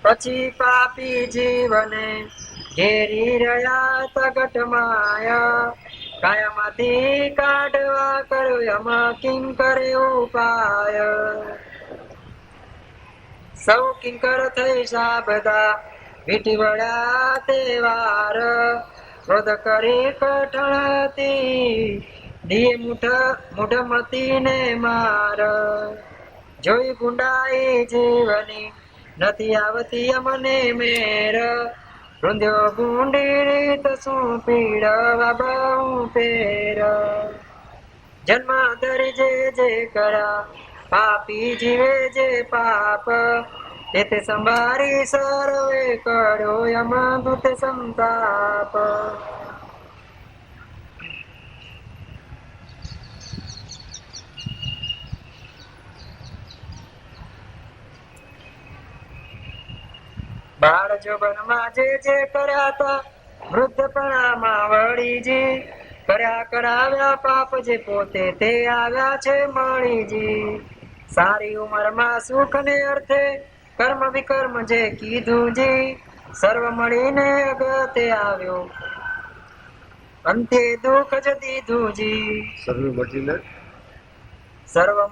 પછી પાપી જીવને ઘેરી રહ્યા તગટ માયા, કાયામાંથી કાઢવા કર્યો યમ કિંકર ઉપાય. સૌ કિંકર થઈ સા બધા વીટી વળ્યા તે વાર, ક્રોધ કરી કઠણતી દીએ મૂઢમતી ને માર. જોઈ ગુંડાઈ જીવની નથી આવતી અમને મેર, રૂંધ્યો ગુંડી રીત શું પીડવા બહુ પેર. જન્મ ધરી જે કરા પાપી જીવે જે પાપ, તે સંભારી સર્વે કર્યો યમ દૂત સંતાપ. બાળ જોબનમાં જે કર્યા તા વૃદ્ધપણામાં વળીજી, કર્યા કરાવ્યા પાપ જે પોતે તે આવ્યા છે મળીજી. સારી ઉંમરમાં સુખ ને અર્થે કર્મ વિકર્મ જે કીધું જી, સર્વ મળીને અગતે આવ્યો અંતે દુઃખ જ દીધું જી. સર્વ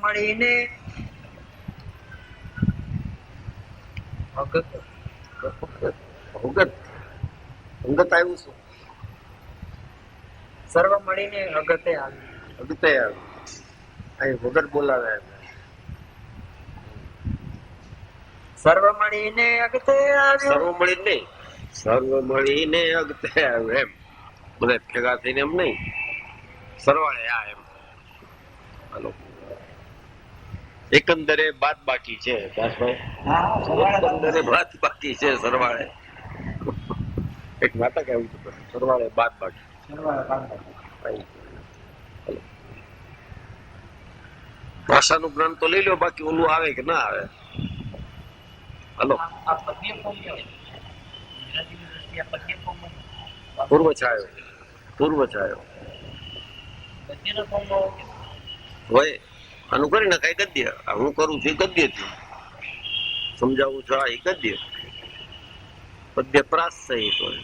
મળીને અંગત આવ્યું શું? સર્વ મળીને અગતે આવ્યું. અગતે આવ્યું અહીં વગર બોલાવે. સર્વ મળીને અગતે આવ્યું. સર્વ મળીને નહીં, સર્વ મળીને અગતે આવ્યું એમ બધા ભેગા થઈને એમ નહીં, સરવાળે આ એમ. હાલો એકંદરે બાદ બાકી છે દાસભાઈ, એકંદરે બાદ બાકી છે સરવાળે. એક નાટક આવ્યું હતું સરવાળે બાદ બાકી. ભાષાનું જ્ઞાન તો લઈ લો, બાકી ઓલું આવે કે ના આવે. હાલો પૂર્વ છાયો, પૂર્વ છાયો હોય આનું કરી નખાય ગદ્ય. હું કરું છું ગદ્ય થી સમજાવું છું, આ ગદ્ય. પદ્ય પ્રાસ સહિત હોય,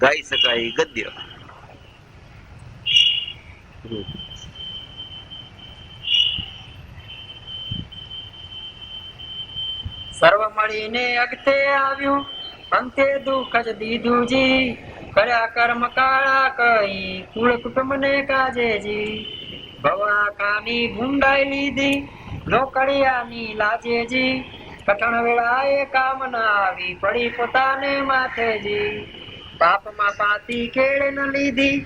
ગાઈ શકાય ગદ્ય. સર્વ મળીને અગતે આવ્યું અંતે દુઃખ જ દીધું જી, કર્યા કર્મ કાળા કઈ કુળ કુટુંબ ને કાજે જી. ભવાકાની ભૂંડાઈ લીધી લોકડિયાની લાજે જી, કઠણ વેળાએ કામ ના આવી પડી પોતાને માથે જી. પાપમાં પાતી કેળ ન લીધી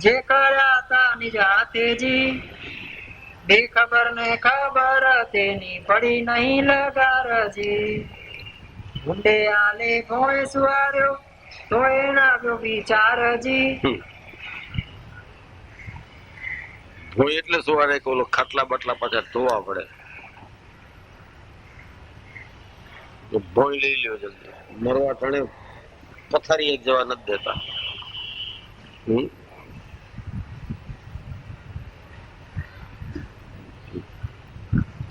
જે કર્યા તા નિજ હાથે જી, બેખબર ને ખબર તેની પડી નહીં લગારજી. ગુંડે આલે ભોય સુવાર્યો તો એના આવ્યો વિચારજી. ભોય એટલે સવારે ઓલો ખાટલા બાટલા પાછા ધોવા પડે. ભોય લઈ લ્યો જલ્દી, મરવા ટાણે પથારી એક જવા નથી દેતા.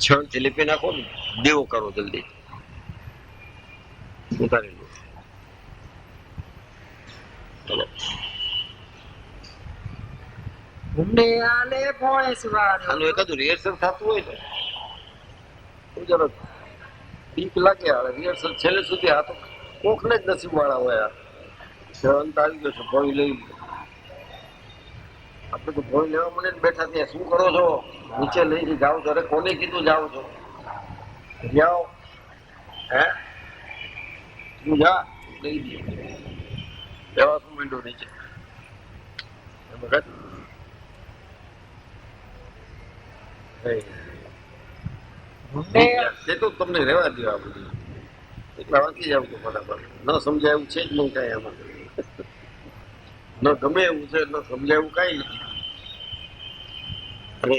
છણ થી લીપી નાખો ને, દેવો કરો જલ્દી, ઉતારી લો. ચલો ગુંડે આલે ભોય સુવાર્યો. આનું એકાદું રિહર્સલ થતું હોય ને જરા બીક લાગે. રિહર્સલ છેલ્લે સુધી આ તો કોક ને જ નસીબ વાળા હોય. અંત આવી ગયો છે, ભોય લઈ આપડે તો ભોય લેવા મને બેઠા ત્યાં શું કરો છો? નીચે લઈને જાઓ છો. અરે કોને કીધું જાઓ છો? જાઓ હે તું જા લઈ દે. લેવા શું માંડો નીચે તો તમને રહેવા દો. આ બધું એટલા વાંચી જાવ તો બરાબર. ન સમજાય એવું છે જ નહીં કઈ આમાં. ન ગમે એવું છે, ન સમજાય એવું કઈ નથી. અરે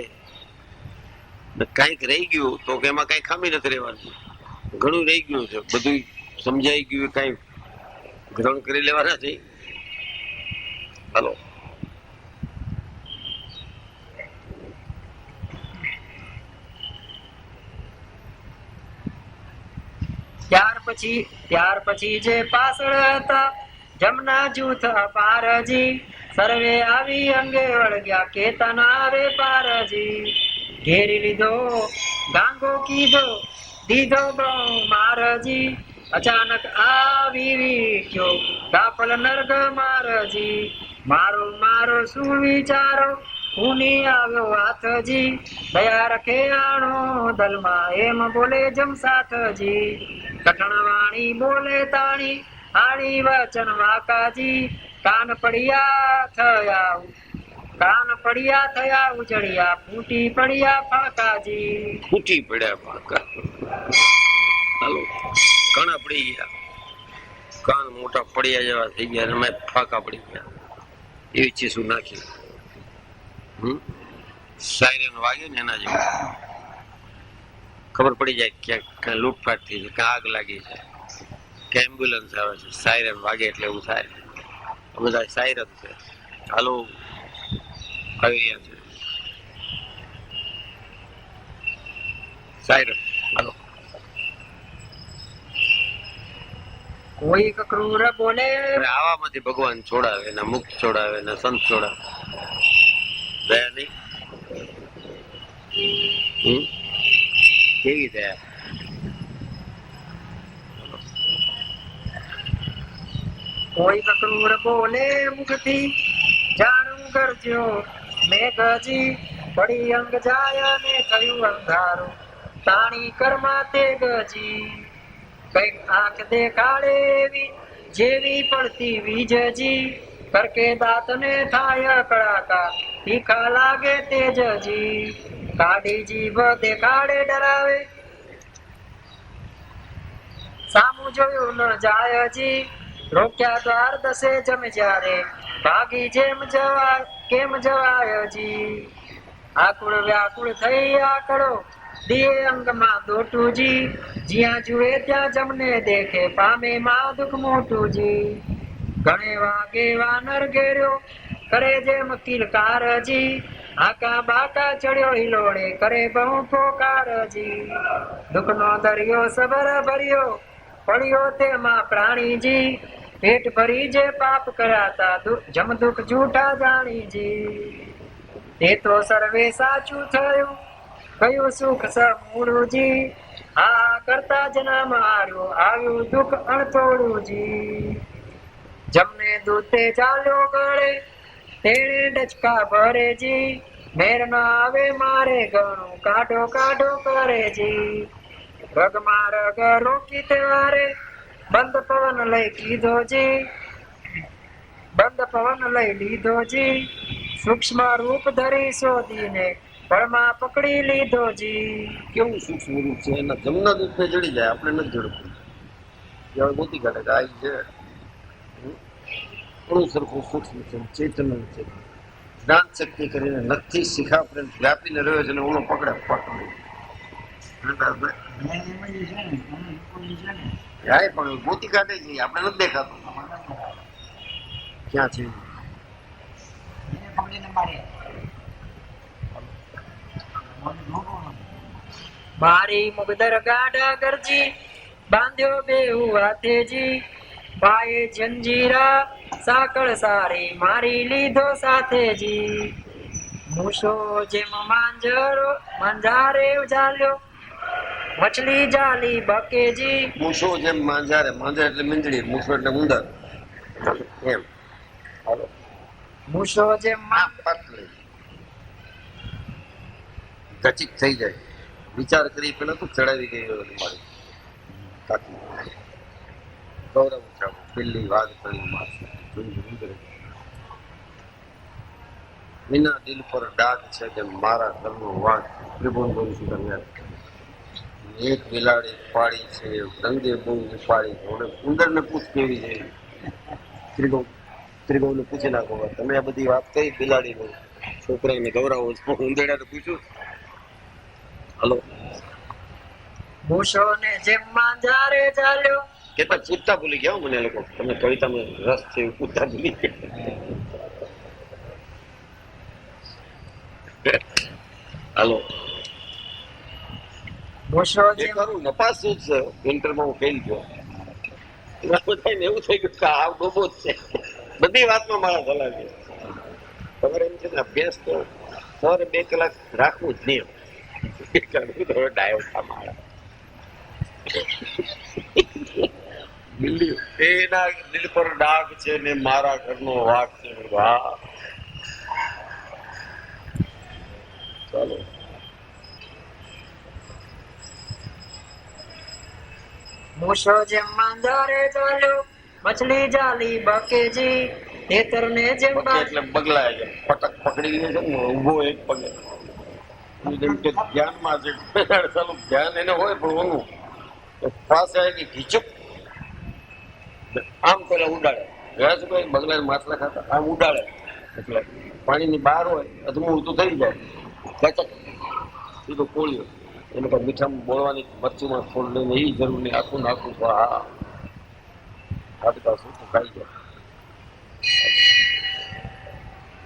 કઈક રહી ગયું તો કે એમાં કઈ ખામી નથી રહેવાની. ઘણું રહી ગયું છે, બધું સમજાઈ ગયું, કઈ ગ્રહણ કરી લેવાના છે. હાલો ત્યાર પછી જે પાછળ હતા જમના જૂથ પારજી, સર્વે આવી અંગે વળગ્યા કેતા ના આવે પારજી. ઘેરી લીધો ગાંગો કીધો દીધો બહુ મારજી, અચાનક આવી વીખ્યો ગાફલ નર્ગ મારજી. મારો મારો શું વિચારો ઉની આવ્યો હાથજી, દયા રખે આણો દલમાં એમ બોલે જમસાથજી. કઠણ વાણી બોલે તાણી આણી વચન વાકાજી, કાન પડ્યા થયા ઉજળિયા ફૂટી પડ્યા ફાકાજી. ફૂટી પડ્યા પાકા. હાલો, કાણા પડી ગયા, કાન મોટા પડ્યા જેવા થઈ ગયા, અને ફાકા પડી ગયા. એવી ચીસું નાખી. સાયરન વાગે ને એના જેવું ખબર પડી જાય ક્યાંક લૂંટફાટ થઈ છે, ક્યાં આગ લાગી છે, કે એમ્બ્યુલન્સ આવે છે. સાયરન વાગે એટલે એવું થાય. બધા સાયરન છે. હાલો, આવી રહ્યા છે સાયરન. હાલો, કોઈ ક્રૂર બોલે આવામાંથી ભગવાન છોડાવે ને મુક્ત છોડાવે ને સંત છોડાવે. દયા નહીં? કેવી દયા? કોઈ ક્રૂર બોલે મુખથી જાણું કરજો મેઘજી, પડી અંગ જાય ને થયું અંધારું તાણી કર્મા તે ગજી. કઈક આંખ દેખાડે એવી જેવી પડતી વીજજી, કરકે દાંત ને થાય કડાકા તીખા લાગે તેજજી. કાઢી જીભ દેખાડે ડરાવે સામું જોયું ન જાયજી, રોક્યા દ્વાર દસે જમ જ્યારે ભાગી જેમ જવાય કેમ જવાયજી. આકુળ વ્યાકુળ થઈ આકડો દિયે અંગમાં દોટુજી, જ્યાં જુએ ત્યાં જમને દેખે પામે માં દુઃખ મોટુજી. ઘણે વાગે વાનર ઘેર્યો કરે જેમ કિલકારજી, આકા બાકા ચડ્યો હિલોડે કરે બહુ પોકારજી. દુઃખનો દરિયો સબર ભર્યો પડ્યો તેમાં પ્રાણીજી, પેટ ભરી જે પાપ કર્યા જમ દુઃખ જૂઠા જાણીજી. તે તો સર્વે સાચું થયું કયું સુખ સમૂળજી, આ કરતા જન્મ હાર્યો આવ્યું દુઃખ અણતોડુંજી. જમને દૂતે ચાલ્યો ગળે તેણે ડચકા ભરેજી, મેર ન આવે મારે ઘણું કાઢો કાઢો કરેજી. રગમાં રગ રોકી તેવારે બંધ પવન લઈ કીધોજી, બંધ પવન લઈ લીધોજી. સૂક્ષ્મ રૂપ ધરી શોધીને પળમાં પકડી લીધોજી. કેવું સૂક્ષ્મ રૂપ છે! એના જમના દૂધને જડી જાય, આપણે નથી જડતું. જળ ગોતી કાઢે કે આ ઈ છે. થોડું સરખું સૂક્ષ્મ છે, ચૈતન્ય છે. જ્ઞાન શક્તિ કરીને નથી શિખા પ્રેમ વ્યાપીને રહ્યો છે, અને ઓનો પકડે પકડે. જાય પણ ગોતી કાઢે છે, આપણે નથી દેખાતું ક્યાં છે. મારી મુગદર ગાડા ગરજી બાંધ્યો બેહુ હાથેજી, પાયે જંજીરા સાકળ સારી મારી લીધો સાથેજી. મૂસો જેમ માંજારે ચાલ્યો મછલી જાલી બકેજી. મૂસો જેમ માંજારે, માંજાર એટલે મીંદડી, મૂસો એટલે ઉંદર એમ. મૂસો જેમ પાતળી કચિત થઈ જાય. વિચાર કરી પેલા તો ચડાવી ગઈ મારી કાકી ગૌરવ ઉઠાવો પેલી વાત કરી મારી. વિના દિલ પર ડાઘ છે કે મારા ઘરનો વાંક ત્રિભુવન બોલું છું તમે. એક બિલાડી પાડી છે ડંગે બહુ ઉપાડી છે. ઉંદર ને પૂછ કેવી છે ત્રિગૌ ને પૂછી નાખો. તમે આ બધી વાત કહી બિલાડી નું છોકરાને ગૌરવ ઉંદરડા ને પૂછ્યું. હલો, મૂસો ને જેમ માંજારે ચાલ્યો. કેટલા પૂછતા ભૂલી ગયા મને લોકો. તમે કવિતામાં રસ છે એવું પૂછતા ભૂલી ગયા. હાલો, મૂછો એ જેમ ખરું નપાસ શું જ છે વિન્ટરમાં હું ફેલ ગયો એમાં બધાને એવું થઈ ગયું કે આ ડોબો જ છે બધી વાતમાં મારા સલાહ છે ખબર એમ છે ને અભ્યાસ તો સવારે 2 કલાક રાખવું જ નહીં હવે ડાયો થા મારા એના દિલ પર ડાઘ છે ને મારા ઘરનો વાઘ છે વાહ ચાલો મૂછો જેમ માંદરે ચાલ્યો મછલી જાલી બકેજી ખેતર ને જેમ પગે એટલે બગલાય છે પટક પકડી લે છે ને ઊભો એક પગે જેમ કે ધ્યાનમાં છે ચાલો ધ્યાન એને હોય પણ ઓનું પાસે આવી ખીચુક આમ પેલા ઉડાડે ગયા છે કોઈ બગલા માછલા ખાતા આમ ઉડાડે એટલે પાણીની બહાર હોય અધમું તો થઈ જાય કચક સીધો કોળ્યો એને કોઈ મીઠામાં બોલવાની મરચીમાં ફોડ લઈને એ જરૂર નહીં આખું નાખું તો હા હાડકા શું ખાઈ જાય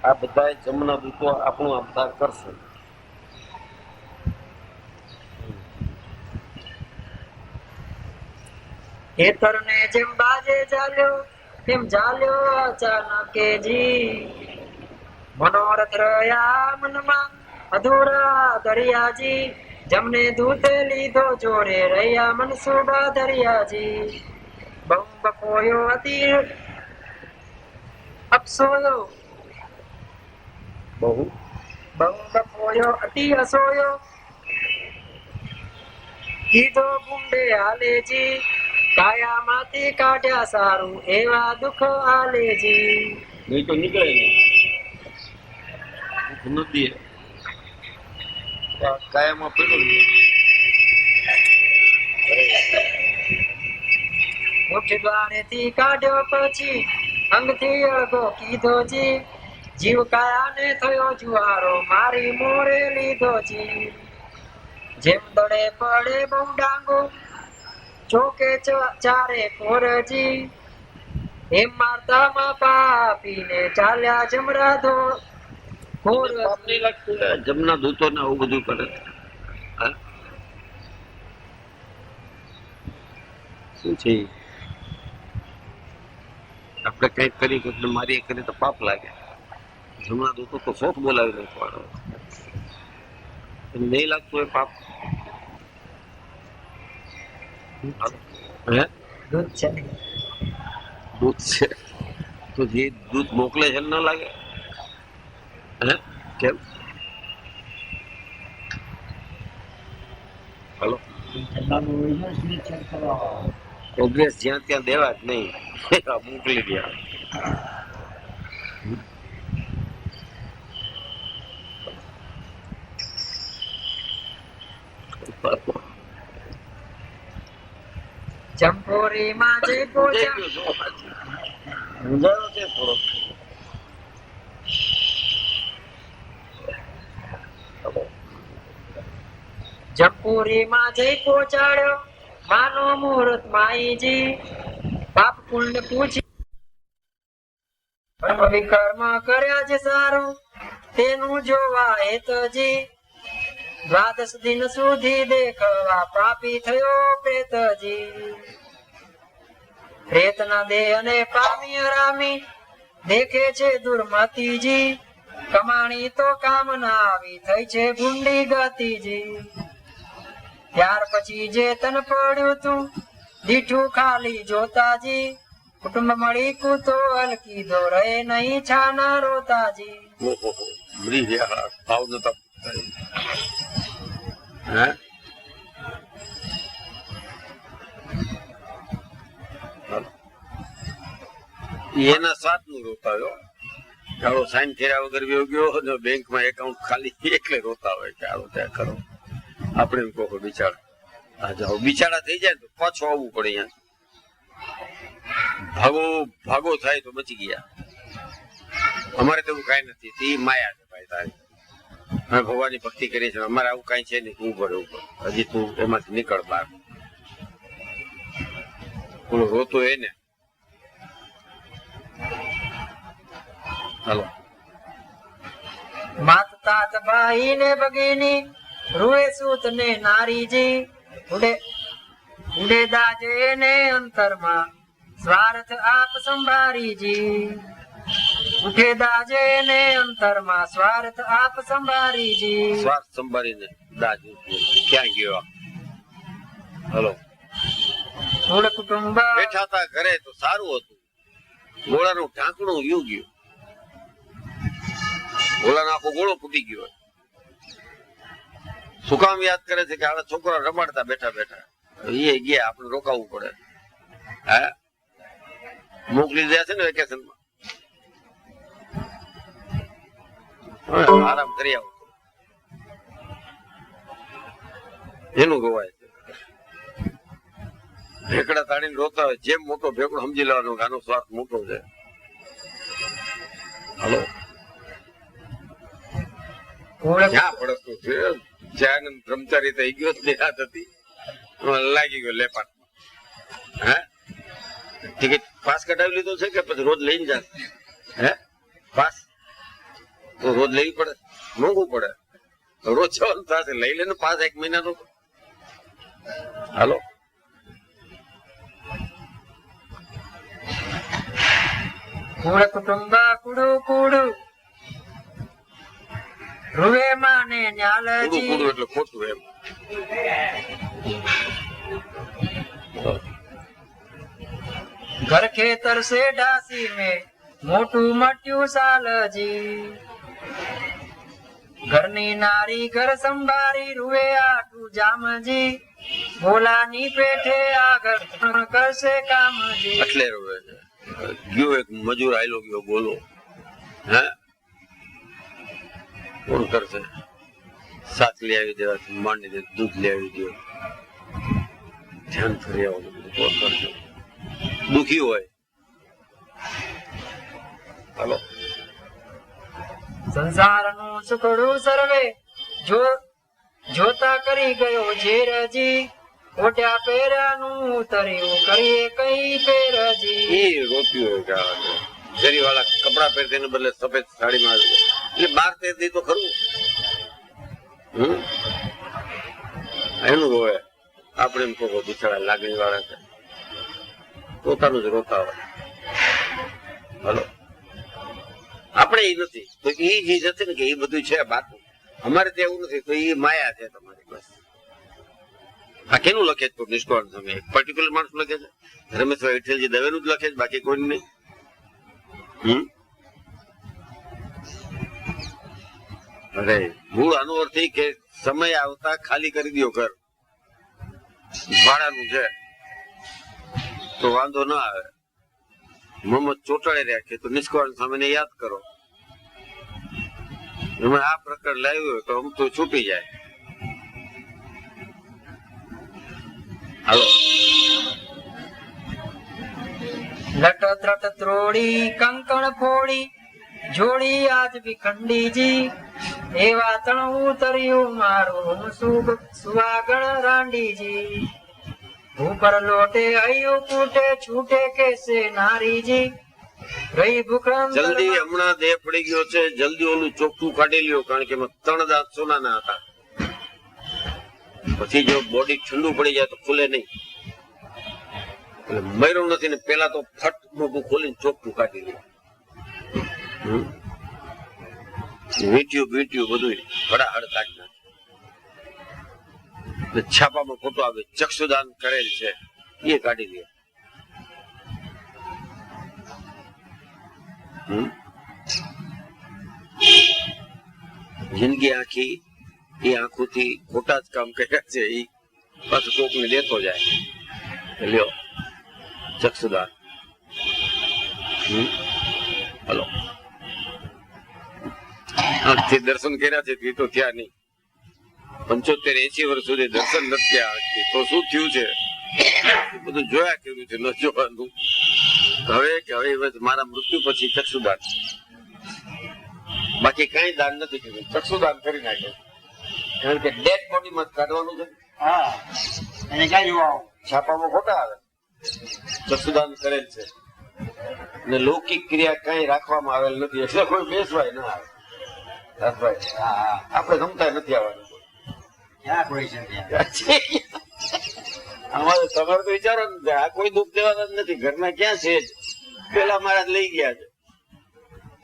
આ બધા જમના દૂતો આપણું અવતાર કરશે ખેતર ને જેમ બાજે ચાલ્યો તેમ ચાલ્યો અચાનક જી મનોરથ રહ્યા મનમાં અધૂરા દરિયાજી જમને દૂતે લીધો જોડે રહ્યા મનસુબા દરિયાજી બંબકોયો અતિ અપસોયો બહુ બંબકોયો અતિ અસોયો કીધો ગુંડે હાલેજી કાયામાંથી કાઢ્યા સારું એવા દુઃખ હાલેજી નહીં તો નીકળે નહીં નથી કાયામાં પેલું મુઠ્ઠી દ્વારેથી કાઢ્યો પછી અંગથી અળગો કીધો જી જીવ કાયાને થયો જુવારો મારી મોરે લીધો જી જેમ દડે પડે બહુ ડાંગો ચોકે ચારે કોરજી એમ મારતામાં પાપીને ચાલ્યા જમરા ધો પાપ નહીં લાગતું જમના દૂતો ને આવું બધું કરે હા? શું છે આપણે કઈક કરી એટલે મારી કરી તો પાપ લાગે જમના દૂતો તો શોખ બોલાવી નાખવાનો નહીં લાગતું એ પાપ હે દૂધ છે દૂધ છે તો જે દૂધ મોકલે છે ન લાગે હે કેમ હલો પ્રોગ્રેસ જ્યાં ત્યાં દેવા જ નહીં મોકલી દે ચંપોરી માં જે પોચા મુંજાયો છે થોડો જંપુરી માં જઈ પહોંચાડ્યો માનો મુહૂર્ત માઈજી પાપ પુણ્ય પૂછી વિકર્મ કર્યા છે સારું તેનું જોવા હેતજી દ્વાદશ દિન સુધી દેખવા પાપી થયો પ્રેતજી પ્રેતના દેહ ને પામી રામી દેખે છે દુર્મતીજી કમાણી તો કામ ના આવી થઈ છે ગુંડી ગતિજી ત્યાર પછી જે તન પડ્યું તું દીઠું ખાલી જોતાજી કુટુંબ મળી કૂતો હલકી દો રહે નહીં છાના રોતાજી મરી ગયા ભાવ નતા હે એના સાત નું રોતાયો ચાલો સાઈન કર્યા વગર ગયો ગયો ને બેંકમાં એકાઉન્ટ ખાલી એટલે રોતા હોય કે આવો ત્યાં કરો આપણે એમ કહો બિચારા આ જાઓ બિચારા થઈ જાય તો પાછું આવવું પડે અહીંયા ભાગો થાય તો બચી ગયા અમારે તો એવું કઈ નથી તે માયા છે ભાઈ તારી અમે ભગવાનની ભક્તિ કરીએ છીએ અમારે આવું કઈ છે નહીં તું પડે ઉપર હજી તું એમાંથી નીકળ બહાર ઓલો રોતો એને હાલો માત તાત ભાઈ ને ભગીની રૂએ સૂત ને નારીજી ઉડે દાજે ને અંતરમાં સ્વાર્થ આપ સંભારીજી ઉઠે દાજે ને અંતરમાં સ્વાર્થ આપ સંભારીજી સ્વાર્થ સંભાળીને દાજ ક્યાં ગયો? હલો, મૂળ કુટુંબ બેઠા હતા ઘરે તો સારું હતું. ગોળાનું ઢાંકણું યુ ગયું, ગોળાનો આખો ગોળો ફૂટી ગયો. શું કામ યાદ કરે છે કે આડા છોકરા રમાડતા બેઠા બેઠા એ ગયા, આપણે રોકાવું પડે. હા, મોકલી દે છે ને વેકેશનમાં, આરામ કરી આવો. એનું ગવાય છે. ભેકડા તાણીને રોતા હોય, જેમ મોટો ભેકડો સમજી લેવાનો કે આનો સ્વાર્થ મોટો છે. હલો, ક્યાં પડતું છે? જ્યાં બ્રહ્મચારી થઈ ગયો નિરાત હતી, લાગી ગયો લેપાટ. હે, ટિકિટ પાસ કઢાવી લીધો છે કે પછી રોજ લઈને જાય? હે, પાસ તો રોજ લેવી પડે, મોંઘું પડે. રોજ જવાનું થશે, લઈ લે ને પાસ 1 મહિનાનો. હાલો, મૂળ કુટુંબ કુડુ કુડુ રૂએ માને કુડું ન્યાલજી કુડું એટલે ખોટું એમ. ઘર ખેતર સે ડાસી में મોટું મટ્યું સાલજી ઘરની નારી ઘર સંભાળી રૂએ આટું જામજી ભોલાની પેઠે આગળ કરશે કામજી. એટલે રોવે છે. ગયો એક મજૂર આયલો ગયો, બોલો હે કોણ કરશે? શાક લઈ આવી દેવાથી માંડીને દૂધ લઈ આવી દો, ધ્યાન ફરી આવો, કોણ કરશે? દુખી હોય. હાલો, સંસારનું સુખડું સર્વે જોતા કરી ગયો ઝેરજી ઓટ્યા પહેર્યાનું ઉતર્યું કરીએ કઈ ફેરજી. એ રોપ્યું હોય કે જરી વાળા કપડા પહેરતે ને બદલે સફેદ સાડીમાં આવી જાય. એટલે 12-13 દી તો ખરું. એનું હોય. આપણે એમ કહો બિચારા લાગણી વાળા છે, પોતાનું જ રોતા હોય. હલો, આપણે એ નથી તો એ ચીજ હતી ને કે એ બધું છે બાતું. અમારે ત્યાં એવું નથી, તો એ માયા છે તમારી. બસ આ કેનું લખે છે? નિષ્કાળ તમે એક પર્ટિક્યુલર માણસ લખે છે? રમેશભાઈ વિઠ્ઠલજી દવેનું જ લખે છે, બાકી કોઈ નહીં. અરે મૂળ આનો અર્થ એ કે સમય આવતા ખાલી કરી દો ઘર, ભાડાનું છે તો વાંધો ના આવે. મોહમ્મદ ચોટાડી રાખે તો નિષ્કાળ સામે યાદ કરો. એમાં આ પ્રકાર લાવ્યો હોય તો આમ તો છૂટી જાય. હાલો, લટ ત્રટ ત્રોડી કંકણ ફોડી જોડી આજ વિખંડીજી એવા તણ ઉતર્યું મારું સુવાગણ રાંડીજી ઉપર લોટે હૈયું કૂટે છૂટે કેસે નારીજી રહી ભૂખણ જલ્દી હમણાં દેહ પડી ગયો છે, જલ્દી ઓલું ચોખ્ખું કાઢી લ્યો, કારણ કે એમાં 3 દાંત સોનાના હતા. પછી જો બોડી ઠંડુ પડી જાય તો ખુલે નહીં. એટલે મર્યો નથી ને પેલા તો ફટ મોઢું ખોલીને ચોખ્ખું કાઢી લ્યો. વીંટ્યું બધું હડાહડ કાઢી નાખે. છાપામાં ફોટો આવે, ચક્ષુદાન કરેલ છે એ કાઢી લે. જિંદગી આખી એ આંખોથી ખોટા જ કામ કર્યા છે, એ પાછું કોકને દેતો જાય. લ્યો ચક્ષુદાન. હલો, આંખથી દર્શન કર્યા છે એ તો થયા નહીં. 75-80 વર્ષ સુધી દર્શન નથી થયા. તો શું થયું છે? બધું જોયા કર્યું છે, ન જોવાનું. હવે મારા મૃત્યુ પછી ચક્ષુદાન, બાકી કઈ દાન નથી કર્યું. ચક્ષુદાન કરી નાખે, કારણ કે ડેડ બોડી માં કાઢવાનું છે. એને ક્યાં જોવા છાપામાં ખોટા આવે. ચક્ષુદાન કરેલ છે ને લૌકિક ક્રિયા કઈ રાખવામાં આવેલ નથી, એટલે કોઈ બેસવાય ના આવે. આપણે ગમતા નથી આવવાનું. ક્યાં કોઈ છે ત્યાં? અમારે તમારે તો વિચારો ને આ કોઈ દુઃખ દેવાના જ નથી. ઘરના ક્યાં છે જ? પેલા મારા લઈ ગયા છે,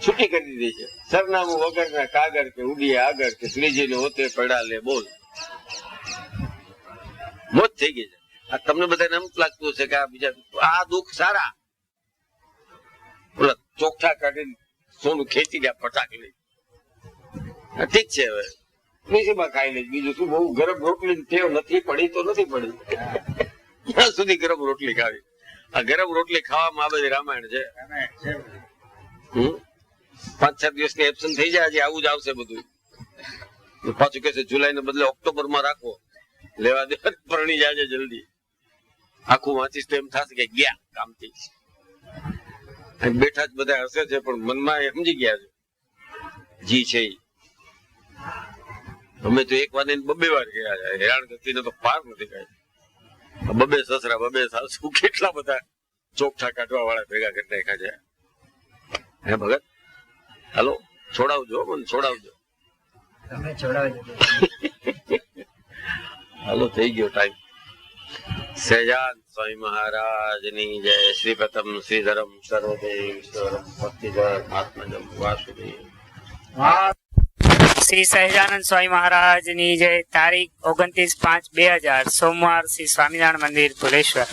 છૂટી કરી દીધી છે. સરનામું વગરના કાગળ કે ઉડીએ આગળ કે શ્રીજીને હોતે પડા લે બોલ, મોજ થઈ ગઈ છે. આ તમને બધાને એમ લાગતું છે કે આ બીજા આ દુઃખ સારા, ઓલા ચોખ્ઠા કાઢીને સોનું ખેંચી ગયા ફટાક લઈ. ઠીક છે, હવે નીચેમાં ખાઈ લે. બીજું શું, બહુ ગરમ રોટલી ટેવ નથી પડી તો નથી પડી. ક્યાં સુધી ગરમ રોટલી ખાવી? આ ગરમ રોટલી ખાવામાં આ બધી રામાયણ છે. 5-7 દિવસની એબસન્ટ થઈ જાય, હજી આવું જ આવશે બધું. પાછું કે છે જુલાઈ ને બદલે ઓક્ટોબર માં રાખો, લેવા દેવા પરણી જાય જલ્દી. આખું વાંચીશ તો એમ થશે કે ગયા કામથી. બેઠા જ બધા હશે છે, પણ મનમાં એ સમજી ગયા છે જી છે. અમે તો એક વાર ને 2 વાર ગયા છે. હેરાન ગતિને તો પાર નથી કાંઈ. 2 સસરા 2 સાસુ કેટલા બધા ચોકઠા કાઢવા વાળા ભેગા કરી નાખ્યા છે. હે ભગત, હાલો છોડાવજો, મને છોડાવજો. તમે છોડાવજો. હાલો થઈ ગયો ટાઈમ. સહેજાન સ્વામી મહારાજની જય. શ્રી પ્રથમ શ્રીધરમ સર્વદેવ ઈશ્વરમ ભક્તિધર આત્મજમ વાસુદેવ. શ્રી સહજાનંદ સ્વામી મહારાજની જય. તારીખ 29/5/2000 સોમવાર, શ્રી સ્વામિનારાયણ મંદિર ભુલેશ્વર.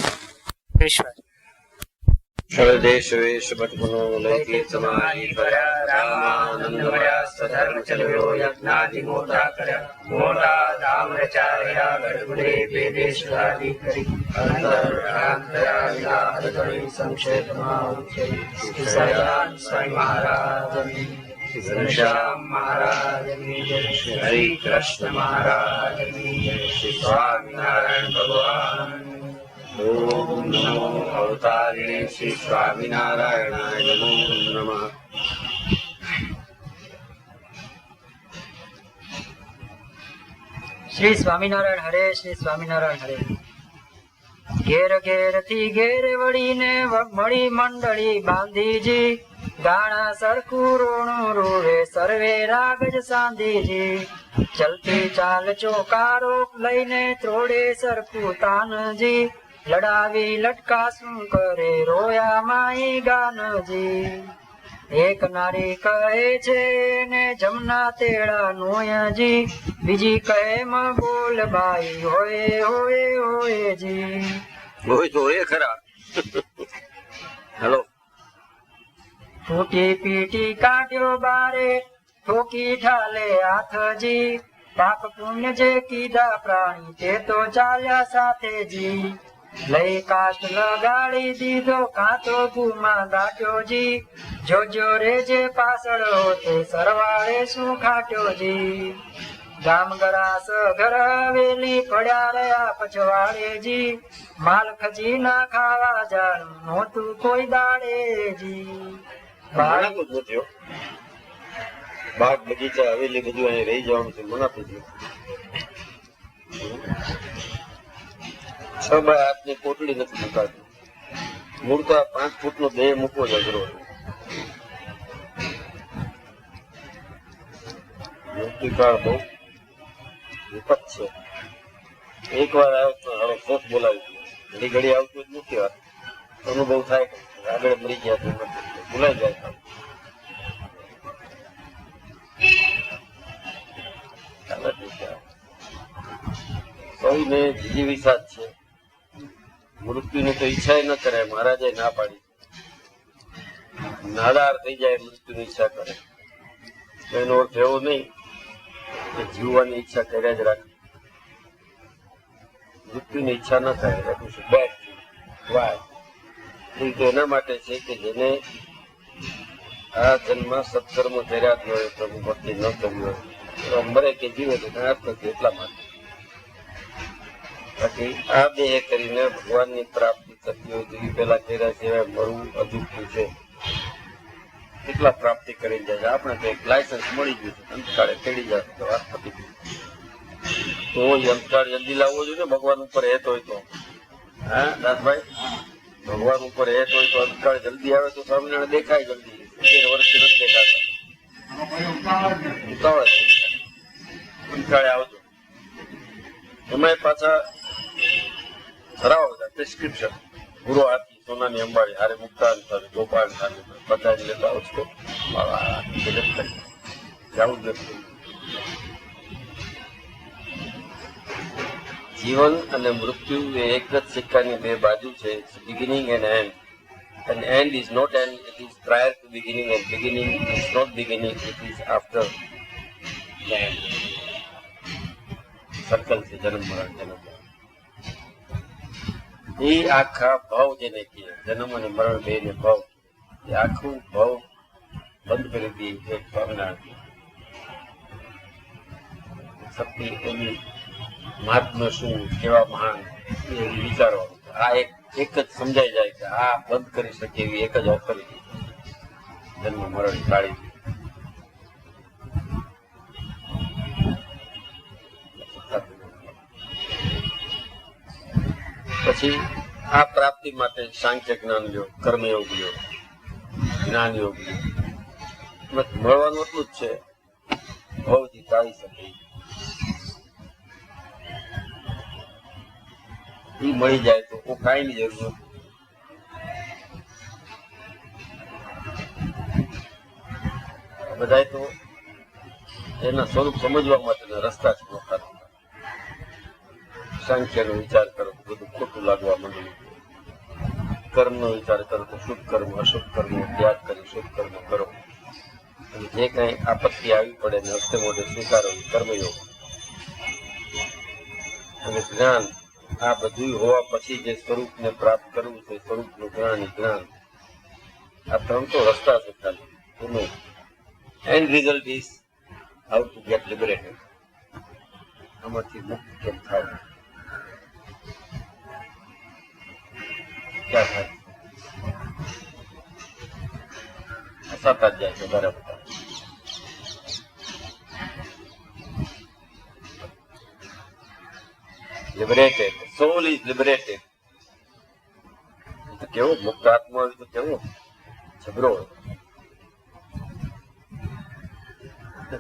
સર્વદેશ વેશ ભટમનો લૈકે સમાહિ ભર્યા રામાનંદમયા સધર્મ ચલવ્યો યજ્ઞાદિ મોટા કર્યા. મોટા ધામ રચાર્યા ગઢગુડે વેદેશ્વરાદિ કરી. અંતરાંતરા હૃદય સંક્ષેપમાં શ્રી સહજાનંદ સ્વામી મહારાજની, ઘનશ્યામ મહારાજની જય. હરિ કૃષ્ણ મહારાજની જય. શ્રી સ્વામિનારાયણ ભગવાન. ઓમ નમો અવતારિણે શ્રી સ્વામિનારાયણાય નમો નમઃ. શ્રી સ્વામિનારાયણ હરે, શ્રી સ્વામિનારાયણ હરે. ઘેર ઘેર થી ઘેર વળીને મળી મંડળી બાંધીજી. ગાણા સરખું રોણું રોવે સર્વે રાગજ સાંધીજી. ચલતી ચાલ ચોકારો લઈને ત્રોડે સરખું તાનજી. લડાવી લટકા શું કરે રોયા માઈ ગાનજી. એક નારી કહે છે ને જમના તેડા નોયજી. બીજી કહે માં બોલ બાઈ હોય હોય હોય જી. હોય તો એ ખરા. હેલો. ફૂટી પીટી કાઢ્યો બારે ઠોકી ઠાલે હાથજી. પાપ પુણ્ય જે કીધા પ્રાણી તે તો ચાલ્યા સાથે જી. લઈ કાસ્ટ લગાડી દીધો કાંતો ગુમા દાટ્યો જી. જોજો રે જે પાછળ હોતે સરવાળે શું ખાટ્યો જી. ગામ ગરાસ ઘર હવેલી પડ્યા રહ્યા પછવાડે જી. માલ ખજી ના ખાવા જાણ નહોતું કોઈ દાડે જી. બાગ બગીચા હવેલી બધું અહીં રહી જવાનું છે. મનાતું થયું. 6 બાય 8 ની કોટડી નથી મુકાતી. મૂળ તો 5 ફૂટનો દેહ મૂકવો જ અઘરો. મૂર્તિકાળ બહુ વિપત છે. એક વાર આવ્યો તો હવે શોખ બોલાવી ઘડી ઘડી આવતું જ નથી. વાત અનુભવ થાય કે આગળ મરી ગયા તો ભૂલાઈ જાય. સૌને જીવીસાત છે. મૃત્યુની તો ઈચ્છા ન કરે. મહારાજે ના પાડી. નાદાર થઈ જાય મૃત્યુની ઈચ્છા કરે તો એનો અર્થ એવો નહીં કે જીવવાની ઈચ્છા કર્યા જ રાખે. મૃત્યુની ઈચ્છા ન થાય રાખું છું બેડ વાય. તો એના માટે છે કે જેને આ જન્મમાં સત્કર્મ કર્યા જ હોય, પ્રભુ ભક્તિ ન કરી હોય, મરે કે જીવે તો કઈ અર્થ નથી. એટલા માટે બાકી આ દેહ કરીને ભગવાનની પ્રાપ્તિ થતી હોય તો એ પેલા કર્યા સિવાય મરવું અધૂરું છે. કેટલા પ્રાપ્તિ કરી જાય છે. આપણે તો એક લાયસન્સ મળી ગયું છે, અંતકાળે તેડી જાય તો વાત પતી ગઈ. તો અંતકાળ જલ્દી લાવવો જોઈએ ને. ભગવાન ઉપર હેત હોય તો. હા દાસભાઈ, ભગવાન ઉપર હેત હોય તો અંતકાળ જલ્દી આવે તો સામે દેખાય જલ્દી. 13 વર્ષથી નથી દેખાતા. ઉતાવળ અંતકાળે આવજો. એમાં પાછા ધરાવો બધા પ્રિસ્ક્રિપ્શન ગુરુ હાથી સોનાની અંબાડી હારે મુક્તાન થાય ગોપાલ થાય બધા લેતા આવશો જવું જ નથી. જીવન અને મૃત્યુ એ એક જ સિક્કાની બે બાજુ છે. Beginning and and. And end is not end, it is prior to beginning, and beginning is not beginning, it is after the end. Circle છે જન્મ મરણ જન્મ એ આખા ભાવ જેને કહે જન્મ અને મરણ બે ને ભાવ એ આખું ભાવ બંધ કરી દે એક સ્વામિનારાયણ શક્તિ એની મહાત્મા શું કેવા મહાન એ વિચારવાનું. આ એક જ સમજાઈ જાય કે આ બંધ કરી શકે એવી એક જ ઓથોરિટી જન્મ મરણ કાઢી. પછી આ પ્રાપ્તિ માટે સાંખ્ય જ્ઞાન લ્યો, કર્મયોગ લ્યો, જ્ઞાન યોગ લ્યો. મળવાનું એટલું જ છે ભવથી ટાળી શકે એ મળી જાય તો કાંઈ ની જરૂર નથી. બધા તો એના સ્વરૂપ સમજવા માટેના રસ્તા જ નોખા. સાંખ્યનો વિચાર કરો તો બધું ખોટું લાગવા માંડ્યું. કર્મનો વિચાર કરો તો શુભ કર્મ અશુભ કર્મ ત્યાગ કરી શુભ કર્મ કરો. અને જે કઈ આપત્તિ આવી પડે ને હસ્તે મોઢે સ્વીકારો કર્મયોગ. અને જ્ઞાન આ બધું હોવા પછી જે સ્વરૂપને પ્રાપ્ત કરવું છે સ્વરૂપનું જ્ઞાન. આ ત્રણ તો રસ્તા છે ખાલી. એનું and result is how to gate liberated. આમાંથી મુક્ત કેમ થાય? ક્યાં થાય? હસાતા જ જાય છે બરાબર. liberated, soul is liberated. તો કેવો મુક્ત આત્મા હોય તો કેવો જબરો હોય.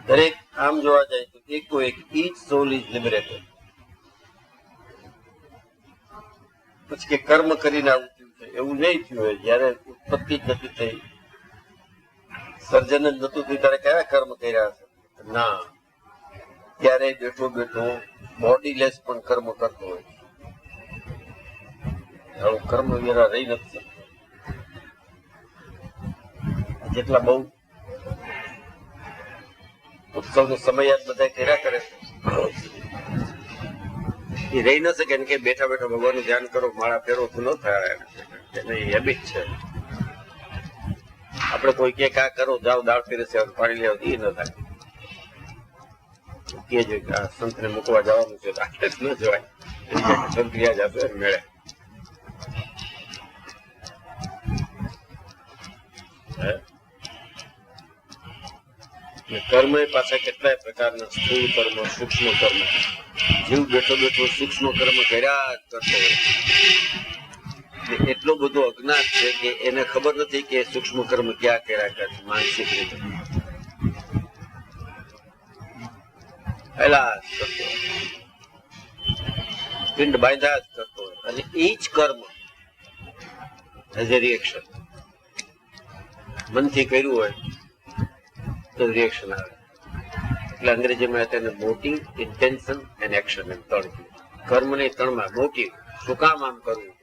દરેક આમ જોવા જાય તો એકો એક each soul is liberated. પછી કે કર્મ કરીને આવું થયું છે એવું નહીં થયું હોય. જયારે ઉત્પત્તિ જ નથી થઈ, સર્જન જ નતું થયું ત્યારે કયા કર્મ કર્યા હશે? ના, ત્યારે બેઠો બેઠો બોડીલેસ પણ કર્મ કરતો હોય. આવું કર્મ વેરા રહી નથી. જેટલા બહુ ઉત્સવ નો સમય યાદ બધા કર્યા કરે એ રહી ન શકે કે બેઠા બેઠા ભગવાનનું ધ્યાન કરો માળા ફેરો તો ન થાય. એની હેબિટ છે. આપણે કોઈ કે કા કરો જાઓ દાળ ફેરે છે પાણી લેવા એ ન થાય. કે છે કે આ સંતને મૂકવા જવાનું છે આટલે જ ન જવાય. સંત રહ્યા જશે મેળે. કર્મ એ પાછા કેટલાય પ્રકારના સ્થૂળ કર્મ સૂક્ષ્મ કર્મ. જીવ બેઠો બેઠો સૂક્ષ્મ કર્મ કર્યા જ કરતો હોય. એટલો બધો અજ્ઞાત છે કે એને ખબર નથી કે સૂક્ષ્મ કર્મ ક્યાં કર્યા કરે માનસિક રીતે. પિંડ બાંધ્યા જ કરતો હોય અને એ જ કર્મ એઝ એ રિએક્શન મનથી કર્યું હોય તો રિએક્શન આવે. એટલે અંગ્રેજીમાં તેને મોટિવ, ઇન્ટેન્શન એન્ડ એક્શન એમ ત્રણ. કર્મ ને ત્રણમાં મોટિવ, શું કામ આમ કરવું,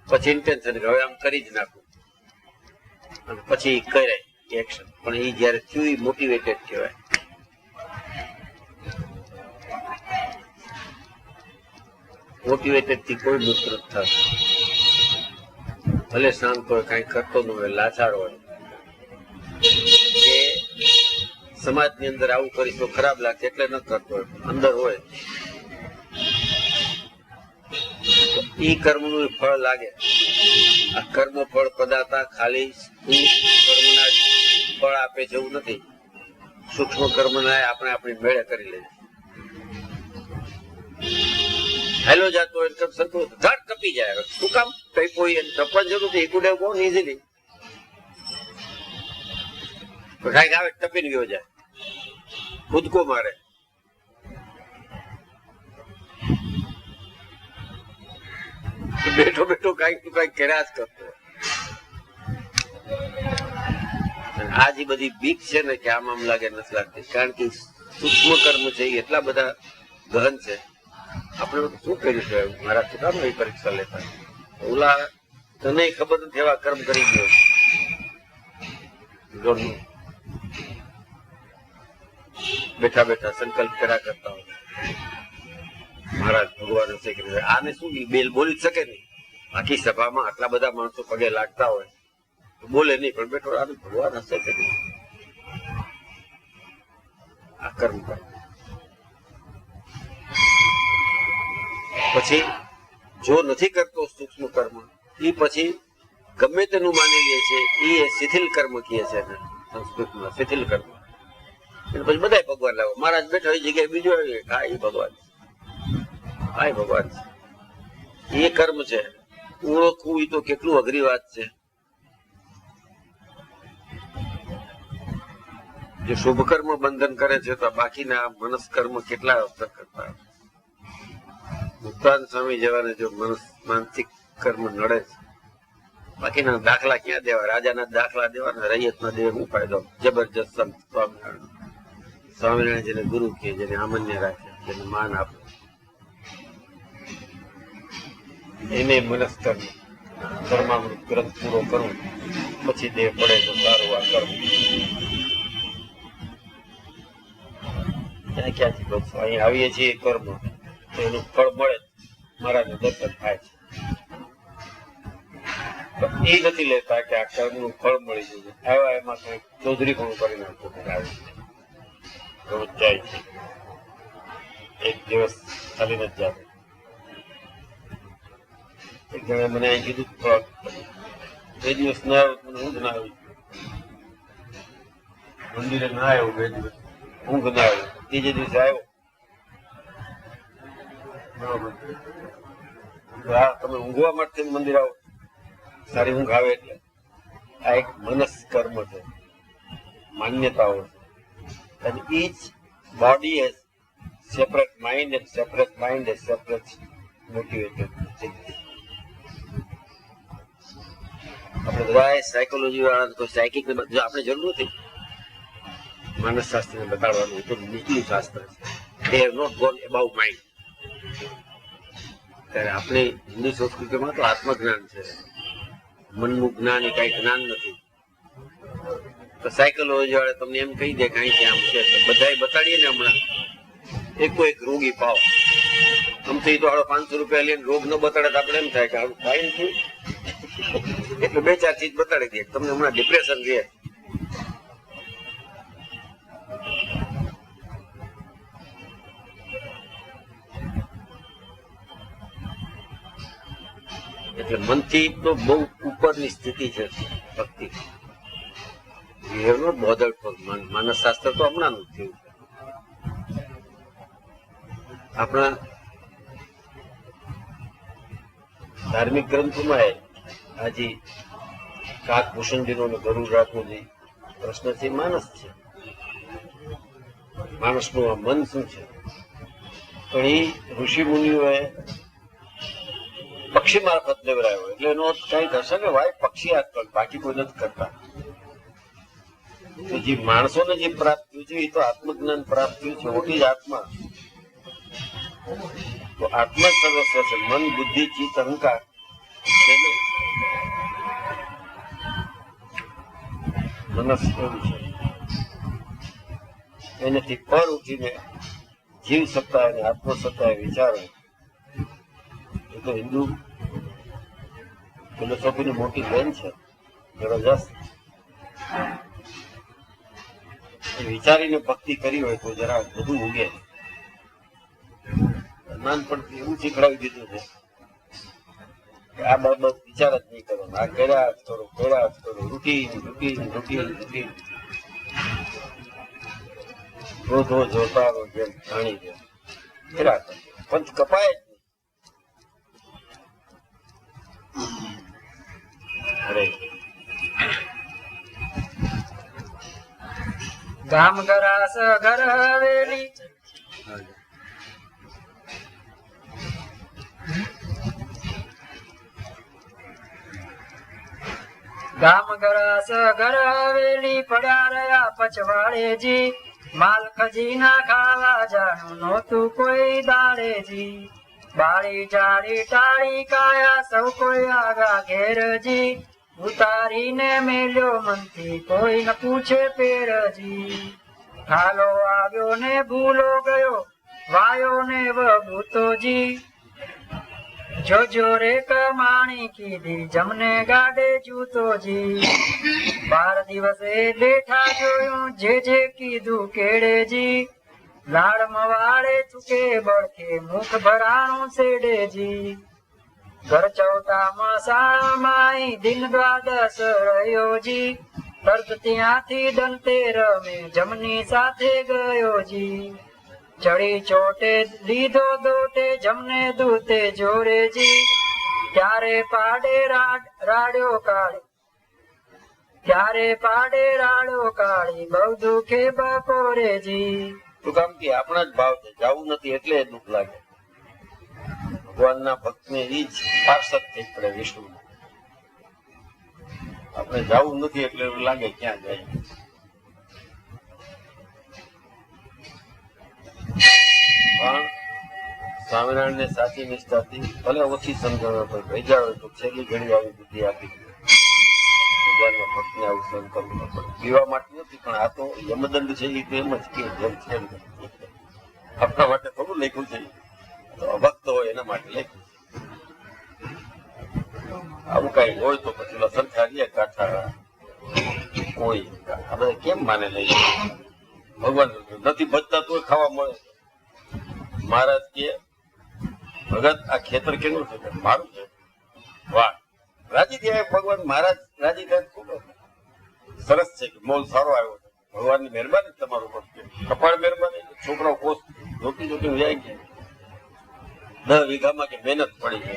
પછી ઇન્ટેન્શન હવે આમ કરી જ નાખવું, અને પછી કરે એક્શન. પણ એ જયારે થયું એ મોટિવેટેડ કહેવાય. મોટિવેટેડ થી કોઈ મુક્ત થશે. ભલે શાંત હોય, કઈ કરતો ન હોય, લાચાર હોય, કે સમાજની અંદર આવું કરીશ તો ખરાબ લાગશે એટલે ન કરતો હોય, અંદર હોય એ કર્મનું ફળ લાગે. આ કર્મ ફળ પદાર્થ ખાલી કર્મના ફળ આપે જેવું નથી. સૂક્ષ્મ કર્મના આપણે આપણી મેળે કરી લઈએ. હેલો જાતો હોય સરખું ધડ કપી જાય. શું કામ કઈ કોઈ ટપવાની જરૂર નથી. એકુડે કોણ ઇઝીલી કઈક આવે ટપીને ગયો જાય, કૂદકો મારે. બેઠો બેઠો કઈક તું કઈક કર્યા જ કરતો. આ જે બધી બીક છે ને કે આમ લાગે નથી લાગતી, કારણ કે સૂક્ષ્મ કર્મ છે એ એટલા બધા ગહન છે. આપણે શું કરીશું? મારા શું કામ એ પરીક્ષા લેતા? ઓલા તને ખબર નથી એવા કર્મ કરી ગયો. બેઠા બેઠા સંકલ્પ કર્યા કરતા હોય મહારાજ ભગવાન હશે કે આને શું બેલ બોલી જ શકે નહીં. આખી સભામાં આટલા બધા માણસો પગે લાગતા હોય તો બોલે નહીં, પણ બેઠો આને ભગવાન હશે કે નહીં. આ કર્મ કરે. પછી જો નથી કરતો સૂક્ષ્મ કર્મ એ પછી ગમે તેનું માની લે છે એ શિથિલ કર્મ કહે છે સંસ્કૃતમાં, શિથિલ કર્મ. પછી બધા ભગવાન લાવો. મહારાજ બેઠા એ જગ્યાએ બીજો આવી હા એ ભગવાન, હા એ ભગવાન છે. એ કર્મ છે. ઓળખવું એ તો કેટલું અઘરી વાત છે. જે શુભ કર્મ બંધન કરે છે તો બાકીના મનસ કર્મ કેટલા અસર કરતા. મુક્તાન સ્વામી જેવાને જો માનસિક કર્મ નડે છે, બાકીના દાખલા ક્યાં દેવા? રાજાના દાખલા દેવાના, રૈયતના દેવ શું ફાયદો? જબરજસ્ત સંત સ્વામિનારાયણ. સ્વામિનારાયણ જેને ગુરુ કહે, જેને આમન્ય રાખે, જેને માન આપે, એને મનસ કર્મ કર્મામૃત ગ્રંથ પૂરો કરવું, પછી દેહ પડે તો સારું આ કરવું. ક્યાંથી બચશું? અહીં આવીએ છીએ કર્મ તો એનું ફળ મળે, મહારાજનું દર્શન થાય છે. એ નથી લેતા કે આ કર્મ નું ફળ મળી જશે. આવ્યા એમાં કઈ ચૌધરી પણ કરી નાખતું રોજ જાય છે, એક દિવસ ખાલી નથી જતો. એક જણે મને અહીં કીધું બે દિવસ ના આવ્યો, મને ઊંઘ ના આવી. મંદિરે ના આવ્યો બે દિવસ, ઊંઘ ના આવ્યો. ત્રીજે દિવસે આવ્યો, હા તમે ઊંઘવા માટે મંદિર આવો, સારી ઊંઘ આવે. એટલે આ એક મનસ કર્મ છે, માન્યતાઓ છે. And each body has separate mind and separate mind has separate motivated thinking. આપણે બધા સાયકોલોજી વાળા કોઈ સાયકિક ને બધું આપણે જરૂર નથી માનસ શાસ્ત્ર ને બતાડવાનું. એ તો નીચલું શાસ્ત્ર છે. They have not gone above mind. ત્યારે આપણે હિન્દુ સંસ્કૃતિમાં તો આત્મજ્ઞાન છે, મનનું જ્ઞાન એ કઈ જ્ઞાન નથી. તો સાયકોલોજી વાળા તમને એમ કહી દે કઈ કે આમ છે, બધા બતાડીએ ને હમણાં એકો એક રોગી પાવ. આમ તો 500 રૂપિયા લઈને રોગ ન બતાડે તો આપણે એમ થાય કે આવું થાય નથી, એટલે 2-4 ચીજ બતાડી દે તમને હમણાં ડિપ્રેશન રહે. એટલે મનથી તો બહુ ઉપરની સ્થિતિ છે ભક્તિ. માનસ શાસ્ત્ર તો હમણાં નું થયું. આપણા ધાર્મિક ગ્રંથોમાં આજે કાકભૂષણજીનો ગરુડ રાખવું પ્રશ્ન છે, માનસ છે. માણસનું આ મન શું છે? પણ એ ઋષિ મુનિઓએ પક્ષી મારફત લેવડાયો, એટલે એનો અર્થ કઈ થશે કે ભાઈ પક્ષી આ કર, બાકી કોઈ નથી કરતા. તો જે માણસોને જે પ્રાપ્ત થયું છે એ તો આત્મજ્ઞાન પ્રાપ્ત થયું છે, મોટી જ આત્મા. તો આત્મા સર્વસ્વ છે. મન, બુદ્ધિ, ચિત્ત, અહંકાર મનસ એવું છે. એનાથી પર ઉઠીને જીવ સત્તા અને આત્મસત્તા વિચારો. એ તો હિન્દુ ફિલોસોફીની મોટી લેન છે, જબરજસ્ત. વિચારીને ભક્તિ કરી હોય તો જરા બધું ઉગે. નાનપણથી એવું શીખડાવી દીધું છે કે આ બાબત વિચાર જ નહીં કરો, આ કર્યા જ કરો, કર્યા જ કરો. રૂટીન રૂટીન રૂટીન રૂટીન રોજ જોતા રહો, જેમ જાણી દે કર્યા કરો. પંચ કપાય જ નહીં. અરે ગામ ગરાસ ઘર હવેલી ગામ ગરાસ ઘર હવેલી પડ્યા રહ્યા પચવાડેજી, માલ ખજીના ખાવા જાણું નહોતું કોઈ દાડેજી, બાળી જાળી ટાળી કાયા સૌ કોઈ આગા ઘેરજી, ઉતારીને મેલ્યો મનથી કોઈ ન પૂછે પેરજી, હાલો આવ્યો ને ભૂલો ગયો વાયો ને વભૂતોજી, જોજો રે કમાણી કીધી જમને ગાડે જૂતોજી, 12 દિવસે બેઠા જોયું જે કીધું કેડેજી, લાડ મવાડે ચૂકે બળકે મુખ ભરાણું સેડેજી, ઘર ચૌટામાં શાળામાં દિન દ્વાદશ રહ્યોજી, તરત ત્યાંથી દંતે રમે જમની સાથે ગયોજી, ચડી ચોટે લીધો દોટે જમને દૂતે જોડેજી, ત્યારે પાડે રાડ્યો કાળી, ત્યારે પાડે રાડો કાળી બહુ દુખે બપોરેજી. શું કામ કે આપણા જ ભાવ છે, જવું નથી એટલે દુઃખ લાગે. ભગવાનના ભક્તને ઈ જ પાર્ષદ થઈ પડે વિષ્ણુ. આપણે જવું નથી એટલે એવું લાગે ક્યાં જાય. પણ સ્વામિનારાયણ ને સાચી નિષ્ઠાથી ભલે ઓછી સમજણ હોય ભેજા હોય તો છેલ્લી ઘડી આવી બુદ્ધિ આપી ભગવાનના ભક્તને આવું સહન કરવું ન પડે. પીવા માટે નથી પણ આ તો યમદંડ છે એ તો એમ જ કે જેમ છે આપણા માટે થોડું લખ્યું છે, તો અભક્ત હોય એના માટે લખ્યું. આવું કઈ હોય તો પછી સરકારી કાંઠા કોઈ આ બધા કેમ માને લઈ ભગવાન નથી બચતા તો ખાવા મળે. મહારાજ કે ભગત આ ખેતર કેનું છે? મારું છે. વાહ, રાજી થયા ભગવાન. મહારાજ રાજી થાય ખૂબ સરસ છે કે મોલ સારો આવ્યો છે. ભગવાનની મહેરબાની તમારું ઉપર છે, કપાળ મહેરબાની. છોકરાઓ કોસ જોતી જોતી જાય કે 10 વીઘામાં કે મહેનત પડી છે.